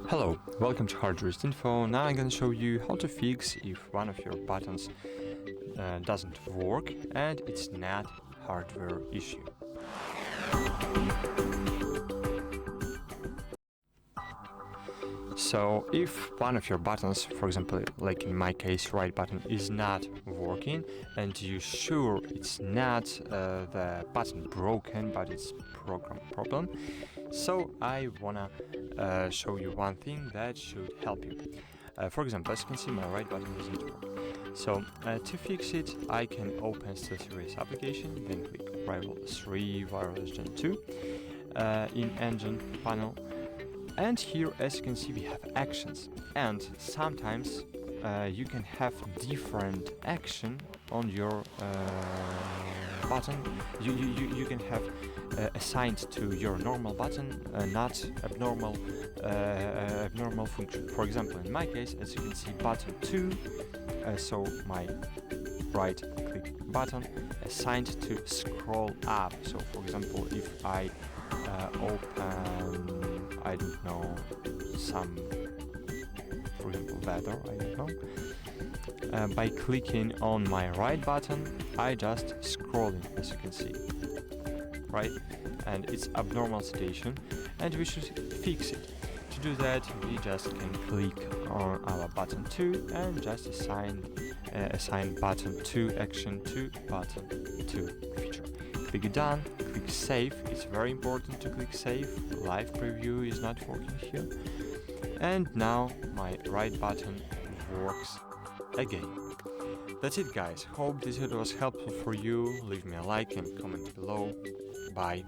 Hello, welcome to HardReset.Info. Now I'm going to show you how to fix if one of your buttons doesn't work and it's not hardware issue. So if one of your buttons, for example, like in my case, right button is not working and you're sure it's not the button broken but it's program problem, so I wanna show you one thing that should help you. For example, as you can see, my right button doesn't work. So to fix it, I can open STEELSERIES application, then click Rival 3 Wireless Gen 2 in Engine panel. And here, as you can see, we have actions, and sometimes you can have different action on your button. You can have assigned to your normal button, not abnormal function. For example, in my case, as you can see, button 2, so my right click button assigned to scroll up. So for example, if I open, I don't know, some, for example, weather, I don't know, by clicking on my right button, I just scrolling, as you can see, right? And it's abnormal situation, and we should fix it. To do that, we just can click on our button 2 and just assign button 2 action to button 2 feature. Click done, click save. It's very important to click save. Live preview is not working here. And now my right button works again. That's it, guys. Hope this video was helpful for you. Leave me a like and comment below. Bye.